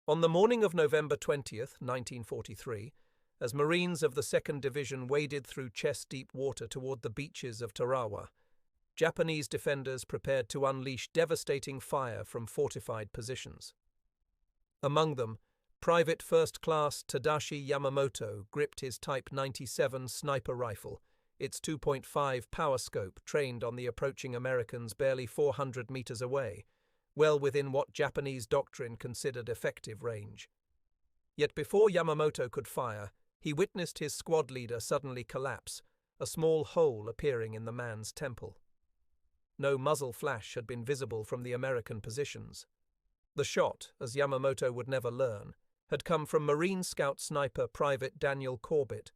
On the morning of November 20th, 1943, as Marines of the 2nd Division waded through chest-deep water toward the beaches of Tarawa, Japanese defenders prepared to unleash devastating fire from fortified positions. Among them, Private First Class Tadashi Yamamoto gripped his Type 97 sniper rifle, its 2.5 power scope trained on the approaching Americans barely 400 meters away, well within what Japanese doctrine considered effective range. Yet before Yamamoto could fire, he witnessed his squad leader suddenly collapse, a small hole appearing in the man's temple. No muzzle flash had been visible from the American positions. The shot, as Yamamoto would never learn, had come from Marine Scout sniper Private Daniel Corbett,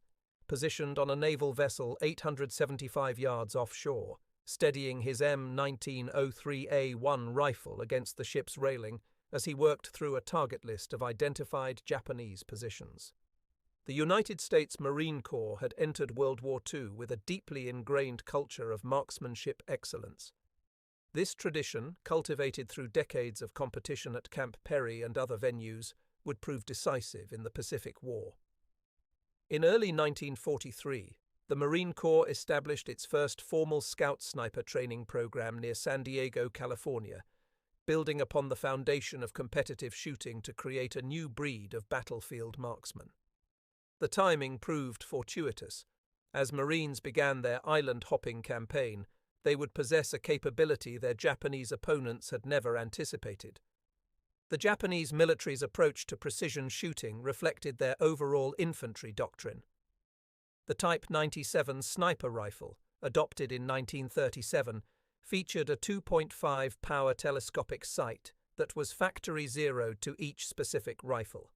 positioned on a naval vessel 875 yards offshore, steadying his M1903A1 rifle against the ship's railing as he worked through a target list of identified Japanese positions. The United States Marine Corps had entered World War II with a deeply ingrained culture of marksmanship excellence. This tradition, cultivated through decades of competition at Camp Perry and other venues, would prove decisive in the Pacific War. In early 1943, the Marine Corps established its first formal scout sniper training program near San Diego, California, building upon the foundation of competitive shooting to create a new breed of battlefield marksmen. The timing proved fortuitous. As Marines began their island-hopping campaign, they would possess a capability their Japanese opponents had never anticipated. The Japanese military's approach to precision shooting reflected their overall infantry doctrine. The Type 97 sniper rifle, adopted in 1937, featured a 2.5 power telescopic sight that was factory zeroed to each specific rifle.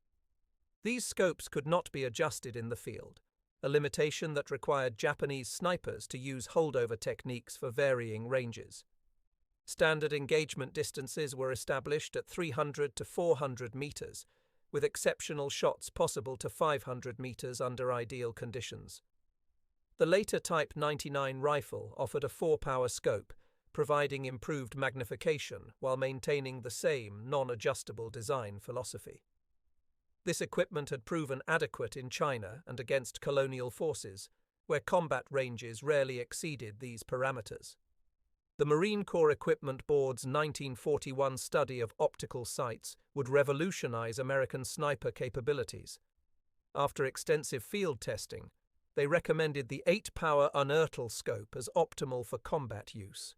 These scopes could not be adjusted in the field, a limitation that required Japanese snipers to use holdover techniques for varying ranges. Standard engagement distances were established at 300 to 400 meters, with exceptional shots possible to 500 meters under ideal conditions. The later Type 99 rifle offered a 4-power scope, providing improved magnification while maintaining the same non-adjustable design philosophy. This equipment had proven adequate in China and against colonial forces, where combat ranges rarely exceeded these parameters. The Marine Corps Equipment Board's 1941 study of optical sights would revolutionize American sniper capabilities. After extensive field testing, they recommended the 8-power Unertl scope as optimal for combat use.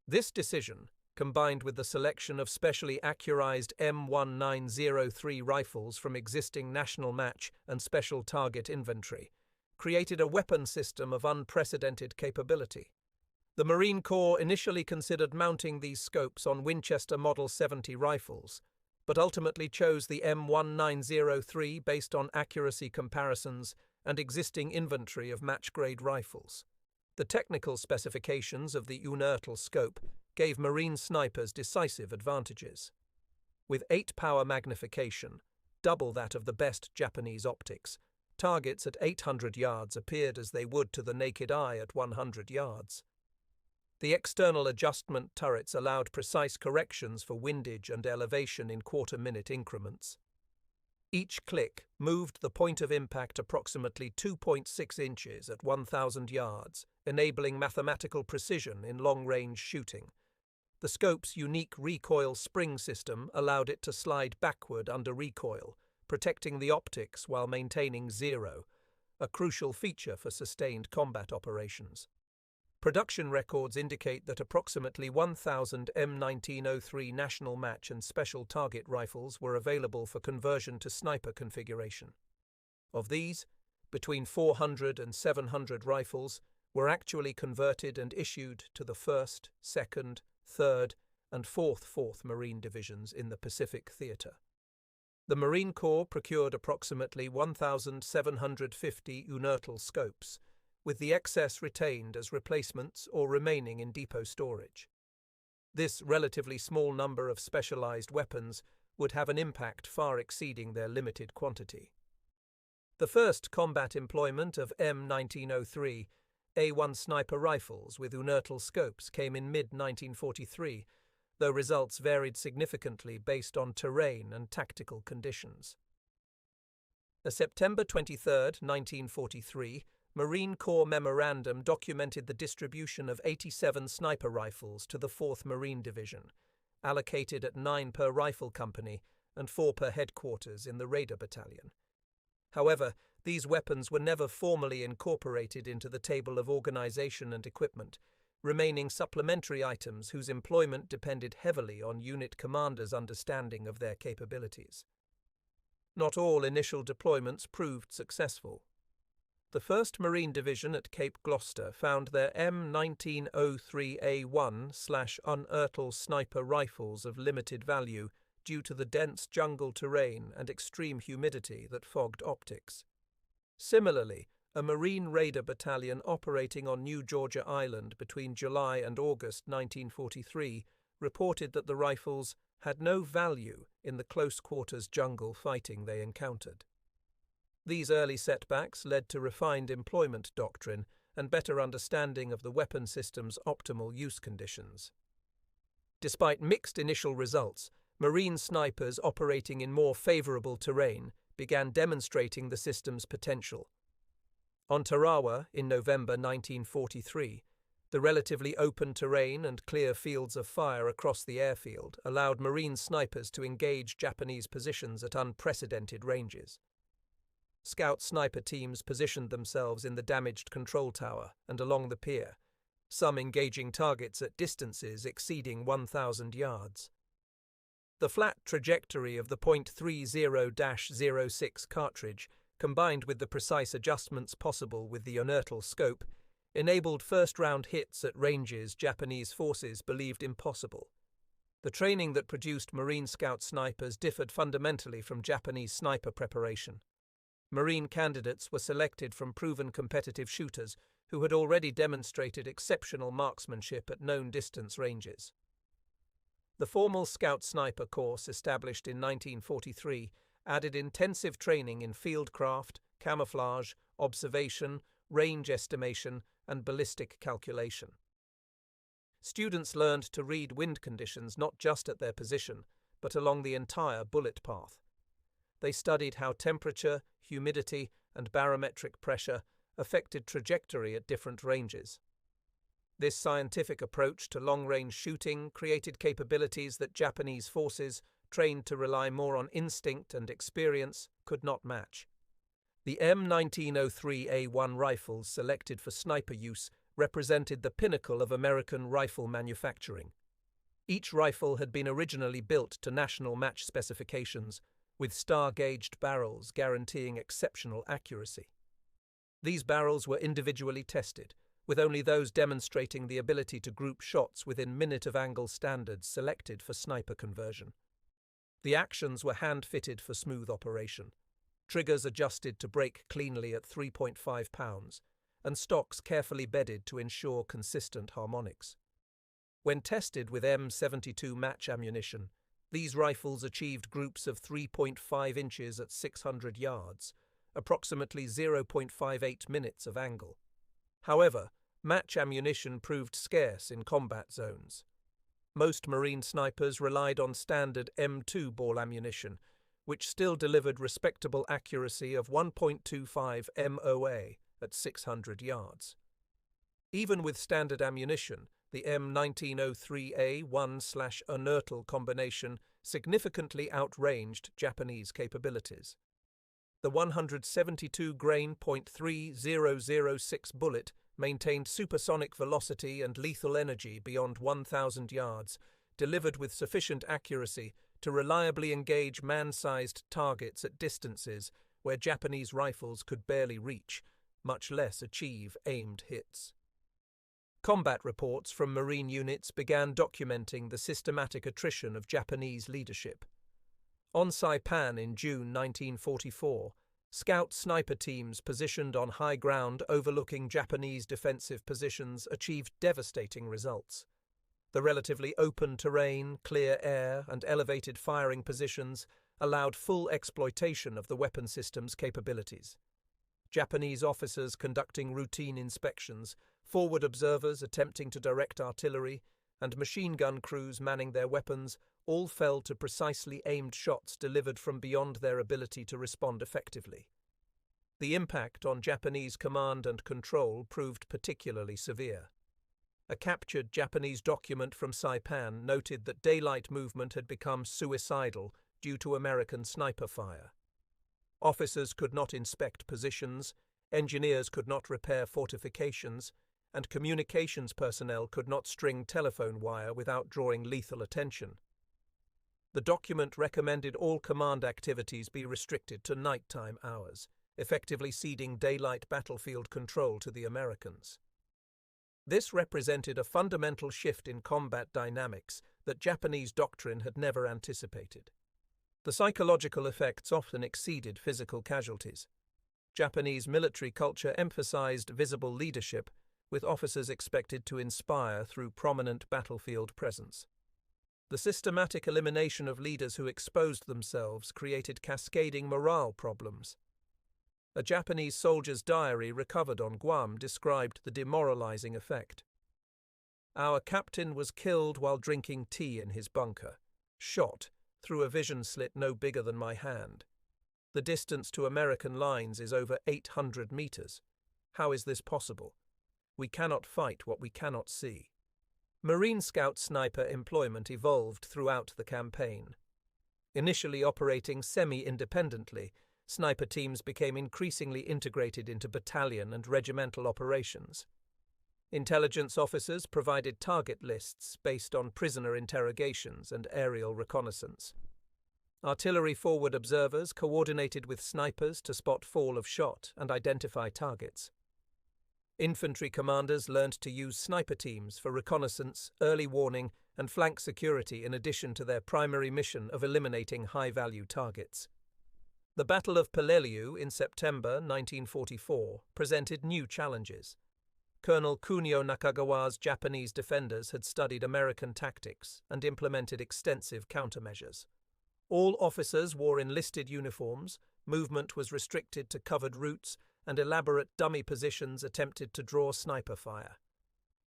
This decision, combined with the selection of specially accurized M1903 rifles from existing national match and special target inventory, created a weapon system of unprecedented capability. The Marine Corps initially considered mounting these scopes on Winchester Model 70 rifles, but ultimately chose the M1903 based on accuracy comparisons and existing inventory of match-grade rifles. The technical specifications of the Unertl scope gave Marine snipers decisive advantages. With 8-power magnification, double that of the best Japanese optics, targets at 800 yards appeared as they would to the naked eye at 100 yards. The external adjustment turrets allowed precise corrections for windage and elevation in quarter-minute increments. Each click moved the point of impact approximately 2.6 inches at 1,000 yards, enabling mathematical precision in long-range shooting. The scope's unique recoil spring system allowed it to slide backward under recoil, protecting the optics while maintaining zero, a crucial feature for sustained combat operations. Production records indicate that approximately 1,000 M1903 national match and special target rifles were available for conversion to sniper configuration. Of these, between 400 and 700 rifles were actually converted and issued to the 1st, 2nd, 3rd, and 4th Marine Divisions in the Pacific Theater. The Marine Corps procured approximately 1,750 Unertl scopes, with the excess retained as replacements or remaining in depot storage. This relatively small number of specialized weapons would have an impact far exceeding their limited quantity. The first combat employment of M1903A1 sniper rifles with Unertl scopes came in mid-1943, though results varied significantly based on terrain and tactical conditions. A September 23, 1943, Marine Corps memorandum documented the distribution of 87 sniper rifles to the 4th Marine Division, allocated at 9 per rifle company and 4 per headquarters in the Raider Battalion. However, these weapons were never formally incorporated into the table of organization and equipment, remaining supplementary items whose employment depended heavily on unit commanders' understanding of their capabilities. Not all initial deployments proved successful. The 1st Marine Division at Cape Gloucester found their M1903A1/Unertl sniper rifles of limited value due to the dense jungle terrain and extreme humidity that fogged optics. Similarly, a Marine Raider battalion operating on New Georgia Island between July and August 1943 reported that the rifles had no value in the close-quarters jungle fighting they encountered. These early setbacks led to refined employment doctrine and better understanding of the weapon system's optimal use conditions. Despite mixed initial results, Marine snipers operating in more favorable terrain began demonstrating the system's potential. On Tarawa in November 1943, the relatively open terrain and clear fields of fire across the airfield allowed Marine snipers to engage Japanese positions at unprecedented ranges. Scout sniper teams positioned themselves in the damaged control tower and along the pier, some engaging targets at distances exceeding 1,000 yards. The flat trajectory of the .30-06 cartridge, combined with the precise adjustments possible with the Unertl scope, enabled first-round hits at ranges Japanese forces believed impossible. The training that produced Marine Scout snipers differed fundamentally from Japanese sniper preparation. Marine candidates were selected from proven competitive shooters who had already demonstrated exceptional marksmanship at known distance ranges. The formal Scout Sniper course established in 1943 added intensive training in fieldcraft, camouflage, observation, range estimation, and ballistic calculation. Students learned to read wind conditions not just at their position, but along the entire bullet path. They studied how temperature, humidity, and barometric pressure affected trajectory at different ranges. This scientific approach to long-range shooting created capabilities that Japanese forces, trained to rely more on instinct and experience, could not match. The M1903A1 rifles selected for sniper use represented the pinnacle of American rifle manufacturing. Each rifle had been originally built to national match specifications, with star-gauged barrels guaranteeing exceptional accuracy. These barrels were individually tested, with only those demonstrating the ability to group shots within minute-of-angle standards selected for sniper conversion. The actions were hand-fitted for smooth operation, triggers adjusted to break cleanly at 3.5 pounds, and stocks carefully bedded to ensure consistent harmonics. When tested with M72 match ammunition, these rifles achieved groups of 3.5 inches at 600 yards, approximately 0.58 minutes of angle. However, match ammunition proved scarce in combat zones. Most Marine snipers relied on standard M2 ball ammunition, which still delivered respectable accuracy of 1.25 MOA at 600 yards. Even with standard ammunition, the M1903A1/Unertl combination significantly outranged Japanese capabilities. The 172-grain .3006 bullet maintained supersonic velocity and lethal energy beyond 1,000 yards, delivered with sufficient accuracy to reliably engage man-sized targets at distances where Japanese rifles could barely reach, much less achieve aimed hits. Combat reports from Marine units began documenting the systematic attrition of Japanese leadership. On Saipan in June 1944, Scout sniper teams positioned on high ground overlooking Japanese defensive positions achieved devastating results. The relatively open terrain, clear air, and elevated firing positions allowed full exploitation of the weapon system's capabilities. Japanese officers conducting routine inspections, forward observers attempting to direct artillery, and machine gun crews manning their weapons all fell to precisely aimed shots delivered from beyond their ability to respond effectively. The impact on Japanese command and control proved particularly severe. A captured Japanese document from Saipan noted that daylight movement had become suicidal due to American sniper fire. Officers could not inspect positions, engineers could not repair fortifications, and communications personnel could not string telephone wire without drawing lethal attention. The document recommended all command activities be restricted to nighttime hours, effectively ceding daylight battlefield control to the Americans. This represented a fundamental shift in combat dynamics that Japanese doctrine had never anticipated. The psychological effects often exceeded physical casualties. Japanese military culture emphasized visible leadership, with officers expected to inspire through prominent battlefield presence. The systematic elimination of leaders who exposed themselves created cascading morale problems. A Japanese soldier's diary recovered on Guam described the demoralizing effect. "Our captain was killed while drinking tea in his bunker, shot through a vision slit no bigger than my hand. The distance to American lines is over 800 meters. How is this possible? We cannot fight what we cannot see." Marine Scout sniper employment evolved throughout the campaign. Initially operating semi-independently, sniper teams became increasingly integrated into battalion and regimental operations. Intelligence officers provided target lists based on prisoner interrogations and aerial reconnaissance. Artillery forward observers coordinated with snipers to spot fall of shot and identify targets. Infantry commanders learned to use sniper teams for reconnaissance, early warning, and flank security in addition to their primary mission of eliminating high-value targets. The Battle of Peleliu in September 1944 presented new challenges. Colonel Kunio Nakagawa's Japanese defenders had studied American tactics and implemented extensive countermeasures. All officers wore enlisted uniforms, movement was restricted to covered routes, and elaborate dummy positions attempted to draw sniper fire.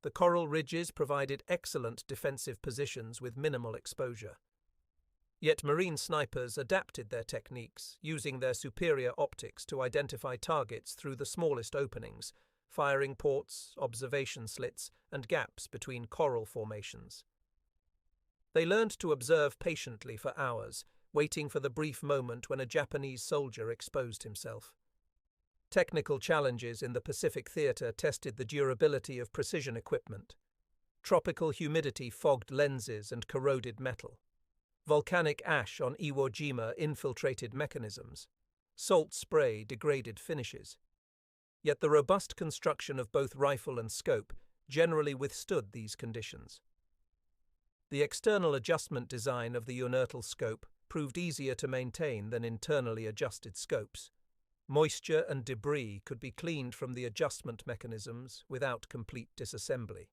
The coral ridges provided excellent defensive positions with minimal exposure. Yet Marine snipers adapted their techniques, using their superior optics to identify targets through the smallest openings, firing ports, observation slits, and gaps between coral formations. They learned to observe patiently for hours, waiting for the brief moment when a Japanese soldier exposed himself. Technical challenges in the Pacific Theater tested the durability of precision equipment. Tropical humidity fogged lenses and corroded metal. Volcanic ash on Iwo Jima infiltrated mechanisms. Salt spray degraded finishes. Yet the robust construction of both rifle and scope generally withstood these conditions. The external adjustment design of the Unertl scope proved easier to maintain than internally adjusted scopes. Moisture and debris could be cleaned from the adjustment mechanisms without complete disassembly.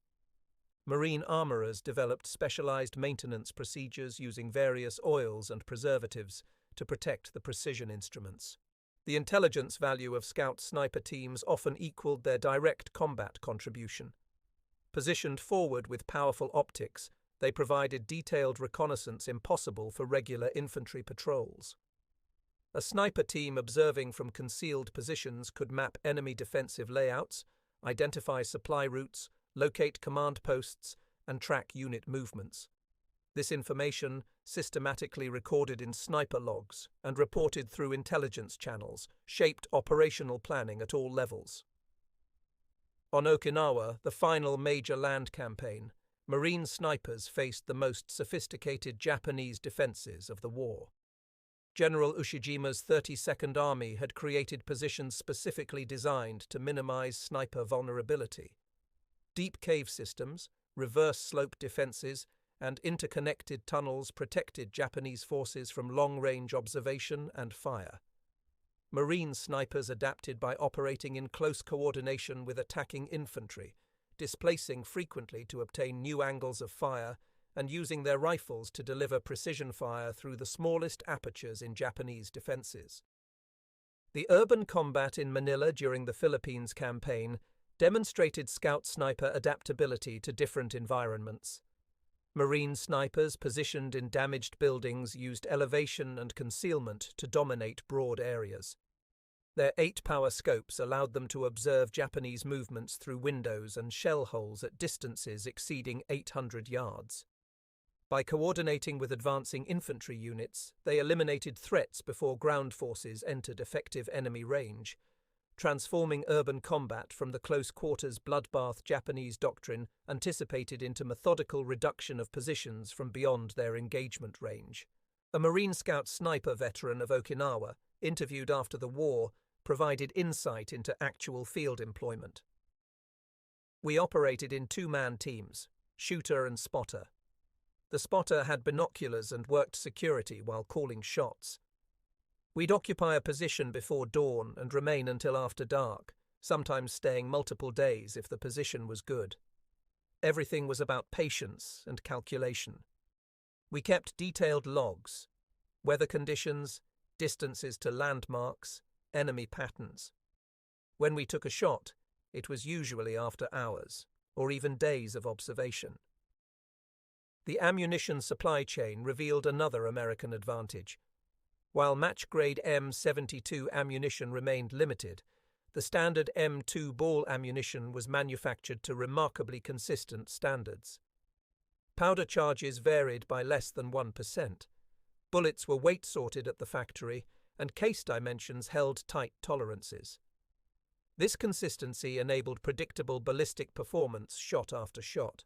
Marine armorers developed specialized maintenance procedures using various oils and preservatives to protect the precision instruments. The intelligence value of scout sniper teams often equaled their direct combat contribution. Positioned forward with powerful optics, they provided detailed reconnaissance impossible for regular infantry patrols. A sniper team observing from concealed positions could map enemy defensive layouts, identify supply routes, locate command posts, and track unit movements. This information, systematically recorded in sniper logs and reported through intelligence channels, shaped operational planning at all levels. On Okinawa, the final major land campaign, Marine snipers faced the most sophisticated Japanese defenses of the war. General Ushijima's 32nd Army had created positions specifically designed to minimize sniper vulnerability. Deep cave systems, reverse slope defenses, and interconnected tunnels protected Japanese forces from long-range observation and fire. Marine snipers adapted by operating in close coordination with attacking infantry, displacing frequently to obtain new angles of fire, and using their rifles to deliver precision fire through the smallest apertures in Japanese defenses. The urban combat in Manila during the Philippines campaign demonstrated scout sniper adaptability to different environments. Marine snipers positioned in damaged buildings used elevation and concealment to dominate broad areas. Their 8-power scopes allowed them to observe Japanese movements through windows and shell holes at distances exceeding 800 yards. By coordinating with advancing infantry units, they eliminated threats before ground forces entered effective enemy range, transforming urban combat from the close-quarters bloodbath Japanese doctrine anticipated into methodical reduction of positions from beyond their engagement range. A Marine Scout sniper veteran of Okinawa, interviewed after the war, provided insight into actual field employment. We operated in 2-man teams, shooter and spotter. The spotter had binoculars and worked security while calling shots. We'd occupy a position before dawn and remain until after dark, sometimes staying multiple days if the position was good. Everything was about patience and calculation. We kept detailed logs, weather conditions, distances to landmarks, enemy patterns. When we took a shot, it was usually after hours, or even days of observation. The ammunition supply chain revealed another American advantage. While match-grade M72 ammunition remained limited, the standard M2 ball ammunition was manufactured to remarkably consistent standards. Powder charges varied by less than 1%. Bullets were weight-sorted at the factory, and case dimensions held tight tolerances. This consistency enabled predictable ballistic performance shot after shot.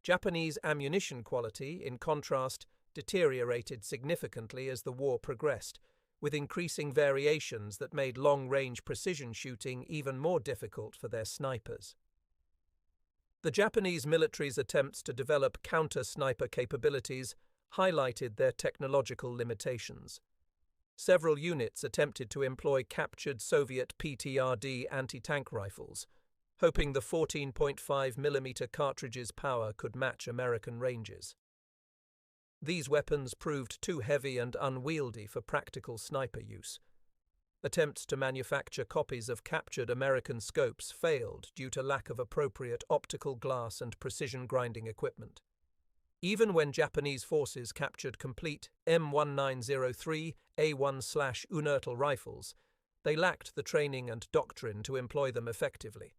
Japanese ammunition quality, in contrast, deteriorated significantly as the war progressed, with increasing variations that made long-range precision shooting even more difficult for their snipers. The Japanese military's attempts to develop counter-sniper capabilities highlighted their technological limitations. Several units attempted to employ captured Soviet PTRD anti-tank rifles, hoping the 14.5mm cartridge's power could match American ranges. These weapons proved too heavy and unwieldy for practical sniper use. Attempts to manufacture copies of captured American scopes failed due to lack of appropriate optical glass and precision grinding equipment. Even when Japanese forces captured complete M1903A1 Unertl rifles, they lacked the training and doctrine to employ them effectively.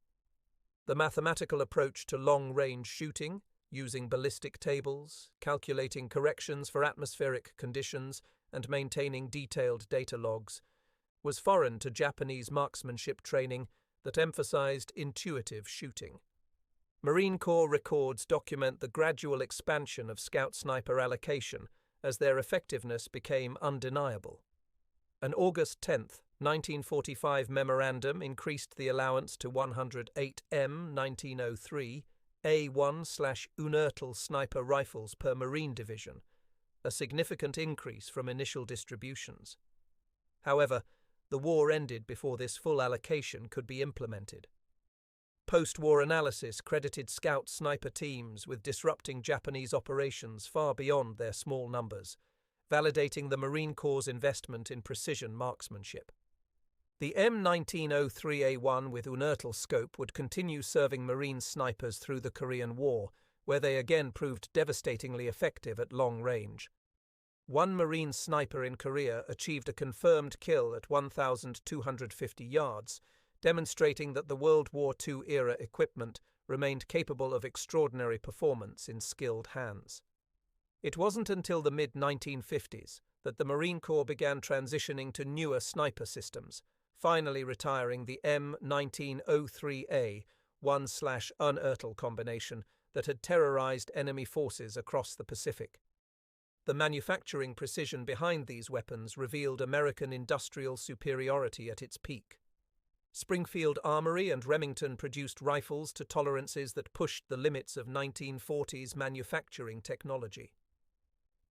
The mathematical approach to long-range shooting, using ballistic tables, calculating corrections for atmospheric conditions, and maintaining detailed data logs, was foreign to Japanese marksmanship training that emphasized intuitive shooting. Marine Corps records document the gradual expansion of Scout sniper allocation as their effectiveness became undeniable. An August 10, 1945 memorandum increased the allowance to 108 M1903A1 Unertl sniper rifles per Marine Division, a significant increase from initial distributions. However, the war ended before this full allocation could be implemented. Post-war analysis credited Scout sniper teams with disrupting Japanese operations far beyond their small numbers, validating the Marine Corps' investment in precision marksmanship. The M1903A1 with Unertl scope would continue serving Marine snipers through the Korean War, where they again proved devastatingly effective at long range. One Marine sniper in Korea achieved a confirmed kill at 1,250 yards, demonstrating that the World War II-era equipment remained capable of extraordinary performance in skilled hands. It wasn't until the mid-1950s that the Marine Corps began transitioning to newer sniper systems, finally retiring the M1903A1 Unertl combination that had terrorized enemy forces across the Pacific. The manufacturing precision behind these weapons revealed American industrial superiority at its peak. Springfield Armory and Remington produced rifles to tolerances that pushed the limits of 1940s manufacturing technology.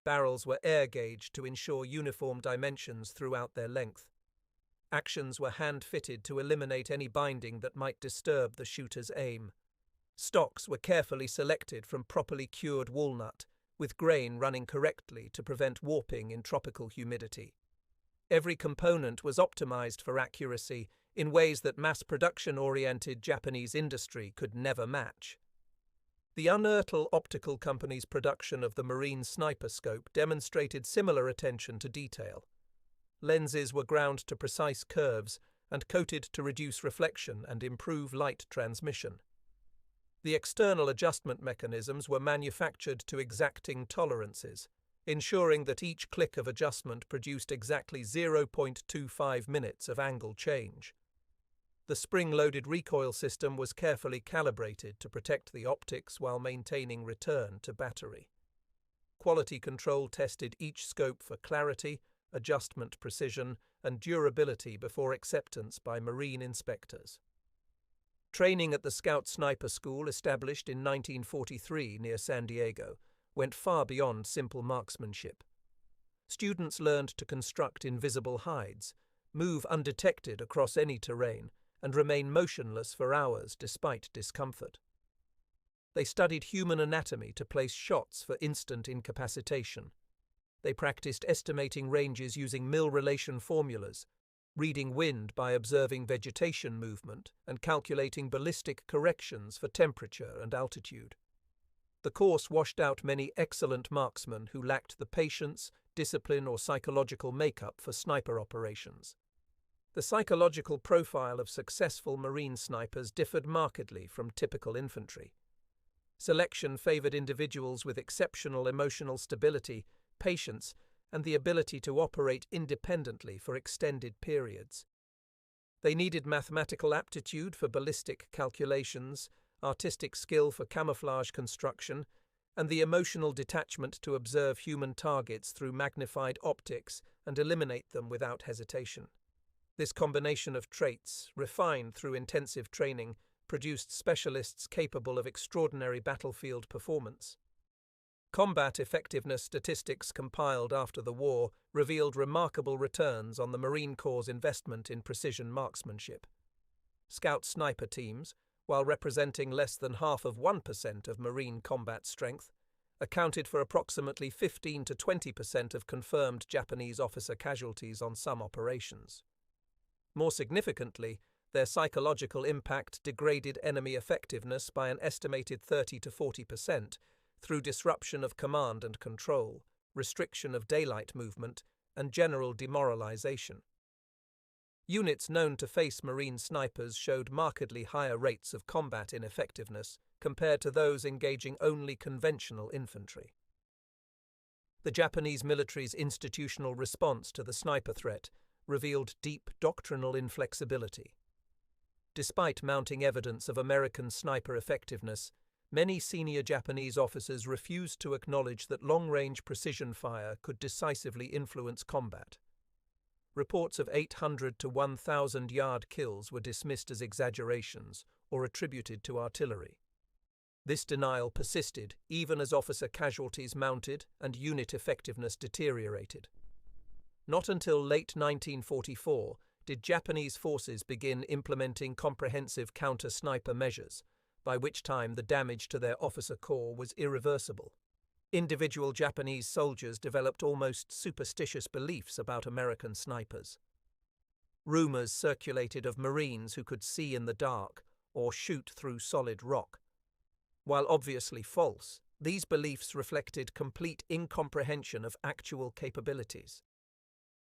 Barrels were air-gauged to ensure uniform dimensions throughout their length. Actions were hand-fitted to eliminate any binding that might disturb the shooter's aim. Stocks were carefully selected from properly cured walnut, with grain running correctly to prevent warping in tropical humidity. Every component was optimized for accuracy in ways that mass production-oriented Japanese industry could never match. The Unertl Optical Company's production of the Marine Sniper Scope demonstrated similar attention to detail. Lenses were ground to precise curves and coated to reduce reflection and improve light transmission. The external adjustment mechanisms were manufactured to exacting tolerances, ensuring that each click of adjustment produced exactly 0.25 minutes of angle change. The spring-loaded recoil system was carefully calibrated to protect the optics while maintaining return to battery. Quality control tested each scope for clarity, adjustment precision, and durability before acceptance by marine inspectors. Training at the Scout Sniper School, established in 1943 near San Diego, went far beyond simple marksmanship. Students learned to construct invisible hides, move undetected across any terrain, and remain motionless for hours despite discomfort. They studied human anatomy to place shots for instant incapacitation. They practiced estimating ranges using mill relation formulas, reading wind by observing vegetation movement, and calculating ballistic corrections for temperature and altitude. The course washed out many excellent marksmen who lacked the patience, discipline, or psychological makeup for sniper operations. The psychological profile of successful marine snipers differed markedly from typical infantry. Selection favored individuals with exceptional emotional stability, patience, and the ability to operate independently for extended periods. They needed mathematical aptitude for ballistic calculations, artistic skill for camouflage construction, and the emotional detachment to observe human targets through magnified optics and eliminate them without hesitation. This combination of traits, refined through intensive training, produced specialists capable of extraordinary battlefield performance. Combat effectiveness statistics compiled after the war revealed remarkable returns on the Marine Corps' investment in precision marksmanship. Scout sniper teams, while representing less than half of 1% of Marine combat strength, accounted for approximately 15 to 20% of confirmed Japanese officer casualties on some operations. More significantly, their psychological impact degraded enemy effectiveness by an estimated 30 to 40% through disruption of command and control, restriction of daylight movement, and general demoralization. Units known to face Marine snipers showed markedly higher rates of combat ineffectiveness compared to those engaging only conventional infantry. The Japanese military's institutional response to the sniper threat revealed deep doctrinal inflexibility. Despite mounting evidence of American sniper effectiveness, many senior Japanese officers refused to acknowledge that long-range precision fire could decisively influence combat. Reports of 800 to 1,000-yard kills were dismissed as exaggerations or attributed to artillery. This denial persisted even as officer casualties mounted and unit effectiveness deteriorated. Not until late 1944 did Japanese forces begin implementing comprehensive counter-sniper measures, by which time the damage to their officer corps was irreversible. Individual Japanese soldiers developed almost superstitious beliefs about American snipers. Rumors circulated of Marines who could see in the dark or shoot through solid rock. While obviously false, these beliefs reflected complete incomprehension of actual capabilities.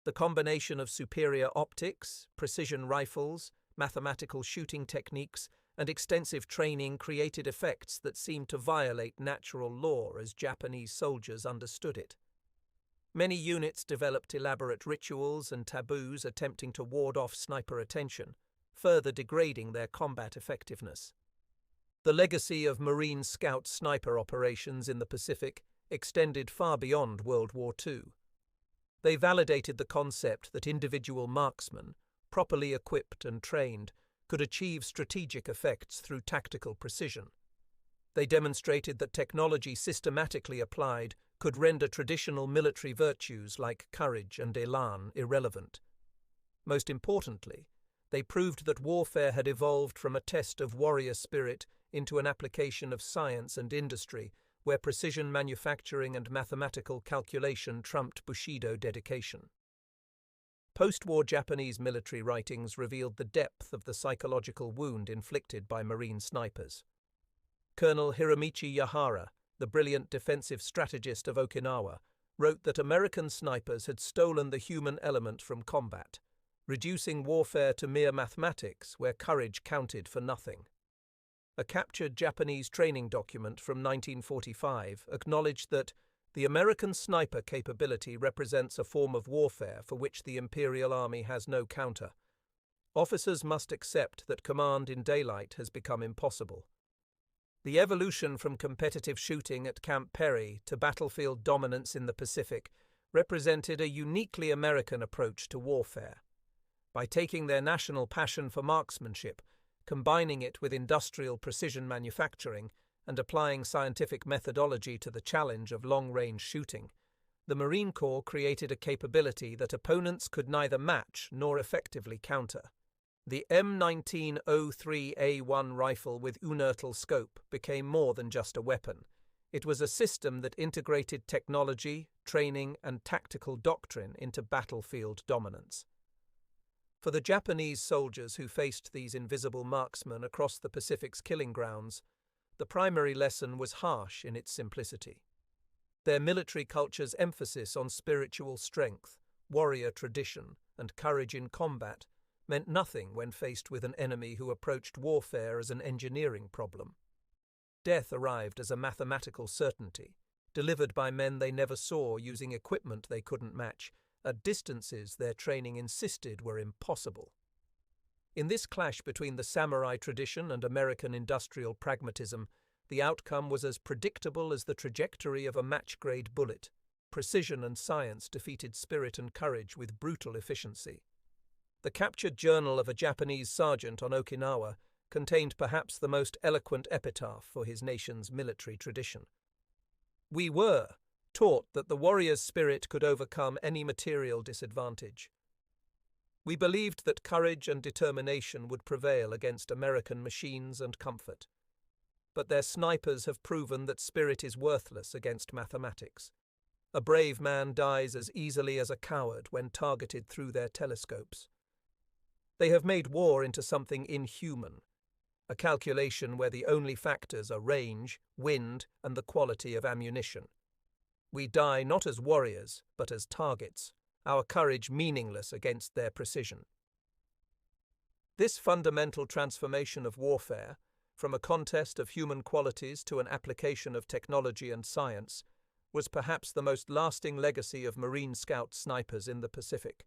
The combination of superior optics, precision rifles, mathematical shooting techniques, and extensive training created effects that seemed to violate natural law as Japanese soldiers understood it. Many units developed elaborate rituals and taboos attempting to ward off sniper attention, further degrading their combat effectiveness. The legacy of Marine Scout sniper operations in the Pacific extended far beyond World War II. They validated the concept that individual marksmen, properly equipped and trained, could achieve strategic effects through tactical precision. They demonstrated that technology systematically applied could render traditional military virtues like courage and elan irrelevant. Most importantly, they proved that warfare had evolved from a test of warrior spirit into an application of science and industry, where precision manufacturing and mathematical calculation trumped Bushido dedication. Post-war Japanese military writings revealed the depth of the psychological wound inflicted by Marine snipers. Colonel Hiromichi Yahara, the brilliant defensive strategist of Okinawa, wrote that American snipers had stolen the human element from combat, reducing warfare to mere mathematics where courage counted for nothing. A captured Japanese training document from 1945 acknowledged that the American sniper capability represents a form of warfare for which the Imperial Army has no counter. Officers must accept that command in daylight has become impossible. The evolution from competitive shooting at Camp Perry to battlefield dominance in the Pacific represented a uniquely American approach to warfare. By taking their national passion for marksmanship, combining it with industrial precision manufacturing, and applying scientific methodology to the challenge of long-range shooting, the Marine Corps created a capability that opponents could neither match nor effectively counter. The M1903A1 rifle with Unertl scope became more than just a weapon. It was a system that integrated technology, training, and tactical doctrine into battlefield dominance. For the Japanese soldiers who faced these invisible marksmen across the Pacific's killing grounds, the primary lesson was harsh in its simplicity. Their military culture's emphasis on spiritual strength, warrior tradition, and courage in combat meant nothing when faced with an enemy who approached warfare as an engineering problem. Death arrived as a mathematical certainty, delivered by men they never saw using equipment they couldn't match, at distances their training insisted were impossible. In this clash between the samurai tradition and American industrial pragmatism, the outcome was as predictable as the trajectory of a match-grade bullet. Precision and science defeated spirit and courage with brutal efficiency. The captured journal of a Japanese sergeant on Okinawa contained perhaps the most eloquent epitaph for his nation's military tradition. "We were taught that the warrior's spirit could overcome any material disadvantage. We believed that courage and determination would prevail against American machines and comfort. But their snipers have proven that spirit is worthless against mathematics. A brave man dies as easily as a coward when targeted through their telescopes. They have made war into something inhuman, a calculation where the only factors are range, wind, and the quality of ammunition. We die not as warriors, but as targets, our courage meaningless against their precision." This fundamental transformation of warfare, from a contest of human qualities to an application of technology and science, was perhaps the most lasting legacy of Marine Scout snipers in the Pacific.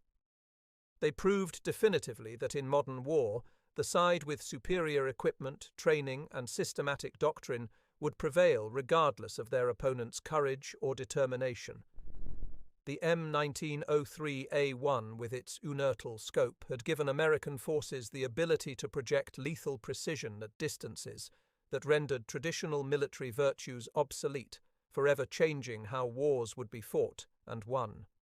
They proved definitively that in modern war, the side with superior equipment, training, and systematic doctrine would prevail regardless of their opponent's courage or determination. The M1903A1 with its Unertl scope had given American forces the ability to project lethal precision at distances that rendered traditional military virtues obsolete, forever changing how wars would be fought and won.